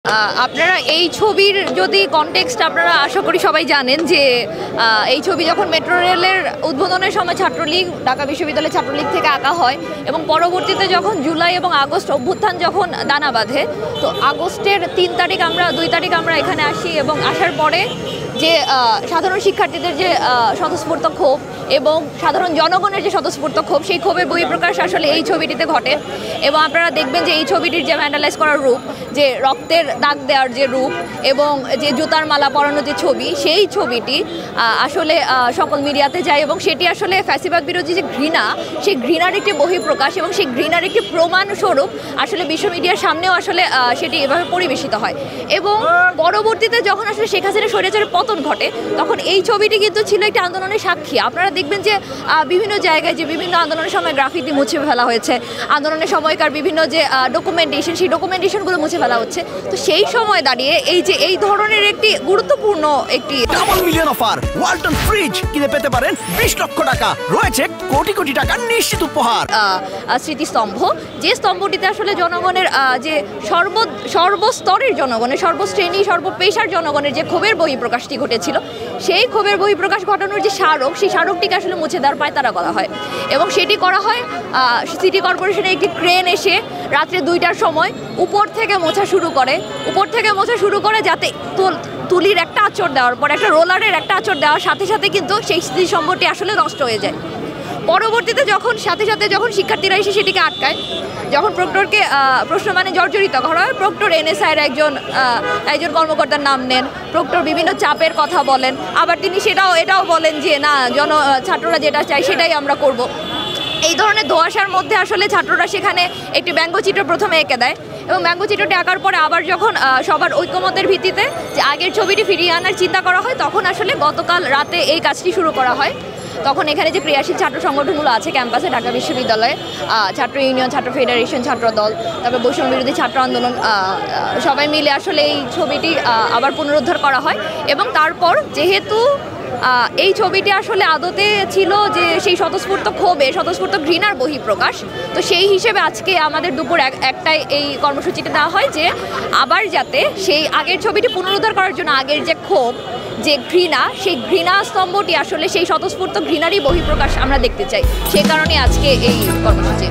আপনারা এই ছবির যদি কনটেক্সট আপনারা আশা করি সবাই জানেন যে এই ছবি যখন মেট্রো রেলের উদ্বোধনের সময় ছাত্রলীগ ঢাকা বিশ্ববিদ্যালয়ের ছাত্রলীগ থেকে আঁকা হয় এবং পরবর্তীতে যখন জুলাই এবং আগস্ট অভ্যুত্থান যখন দানা বাঁধে তো আগস্টের 2 তারিখ আমরা এখানে আসি এবং আসার পরে যে সাধারণ শিক্ষার্থীদের যে স্বতঃস্ফূর্ত ক্ষোভ এবং সাধারণ জনগণের যে স্বতঃস্ফূর্ত ক্ষোভ সেই ক্ষোভের বহিঃপ্রকাশ আসলে এই ছবিটিতে ঘটে এবং আপনারা দেখবেন যে এই ছবিটির যে ভ্যান্ডালাইজ করার রূপ যে রক্তের দাগ দেওয়ার যে রূপ এবং যে জুতার মালা পরানো যে ছবি সেই ছবিটি আসলে সকল মিডিয়াতে যায় এবং সেটি আসলে ফ্যাসিবাদ বিরোধী যে ঘৃণা সেই ঘৃণার একটি বহিঃপ্রকাশ এবং সেই ঘৃণার একটি প্রমাণস্বরূপ আসলে বিশ্ব মিডিয়ার সামনেও আসলে সেটি এভাবে পরিবেশিত হয় এবং পরবর্তীতে যখন আসলে শেখ হাসিনা স্বৈরাচারের পতন ঘটে তখন এই ছবিটি কিন্তু ছিল একটি আন্দোলনের সাক্ষী। আপনারা দেখবেন যে বিভিন্ন জায়গায় যে বিভিন্ন আন্দোলনের সময় গ্রাফিতি মুছে ফেলা হয়েছে, আন্দোলনের সময়কার বিভিন্ন যে ডকুমেন্টেশন সেই ডকুমেন্টেশনগুলো মুছে ফেলা হচ্ছে। তো সেই সময় দাঁড়িয়ে এই যে এই ধরনের একটি গুরুত্বপূর্ণ একটি double million offer Walton fridge কিনে পেতে পারেন 20 লক্ষ টাকা, রয়েছে কোটি কোটি টাকার নিশ্চিত উপহার। স্মৃতিস্তম্ভ যে স্তম্ভটিতে আসলে জনগণের যে সর্বস্তরের জনগণের সর্বশ্রেণী সর্বপেশার জনগণের যে ক্ষোভের বহিঃপ্রকাশটি ঘটেছিল সেই ক্ষোভের বহিঃপ্রকাশ ঘটানোর যে স্মারক সেই স্মারকটিকে আসলে মুছে দেওয়ার পায়তারা করা হয় এবং সেটি করা হয় সিটি কর্পোরেশনের একটি ক্রেন এসে রাত্রে 2টার সময় উপর থেকে মোছা শুরু করে যাতে তুলির একটা আঁচড় দেওয়ার পর একটা রোলারের একটা আঁচড় দেওয়ার সাথে সাথে কিন্তু সেই স্মৃতিস্তম্ভটি আসলে নষ্ট হয়ে যায়। পরবর্তীতে যখন শিক্ষার্থীরা এসে সেটিকে আটকায়, যখন প্রক্টরকে প্রশ্ন জর্জরিত করা হয়, প্রক্টর এনএসআইয়ের একজন কর্মকর্তার নাম নেন, প্রক্টর বিভিন্ন চাপের কথা বলেন, আবার তিনি এটাও বলেন যে না ছাত্ররা যেটা চায় সেটাই আমরা করব। এই ধরনের ধোঁয়াশার মধ্যে আসলে ছাত্ররা সেখানে একটি ব্যঙ্গচিত্র প্রথমে এঁকে দেয় এবং ব্যঙ্গচিত্রটি আঁকার পরে আবার যখন সবার ঐক্যমতের ভিত্তিতে যে আগের ছবিটি ফিরিয়ে আনার চিন্তা করা হয় তখন আসলে গতকাল রাতে এই কাজটি শুরু করা হয়। তখন এখানে যে ক্রিয়াশীল ছাত্র সংগঠনগুলো আছে ক্যাম্পাসে ঢাকা বিশ্ববিদ্যালয়ে ছাত্র ইউনিয়ন, ছাত্র ফেডারেশন, ছাত্র দল, তারপরে বৈষম্য বিরোধী ছাত্র আন্দোলন সবাই মিলে আসলে এই ছবিটি আবার পুনরুদ্ধার করা হয় এবং তারপর যেহেতু এই ছবিটি আসলে আদতে ছিল যে সেই স্বতঃস্ফূর্ত ঘৃণার বহিঃপ্রকাশ, তো সেই হিসেবে আজকে আমাদের দুপুর 1টায় এই কর্মসূচিটা দেওয়া হয় যে আবার যাতে সেই আগের ছবিটি পুনরুদ্ধার করার জন্য আগের যে ক্ষোভ যে ঘৃণা সেই ঘৃণা স্তম্ভটি আসলে সেই স্বতঃস্ফূর্ত ঘৃণারই বহিঃপ্রকাশ আমরা দেখতে চাই, সে কারণে আজকে এই কর্মসূচি।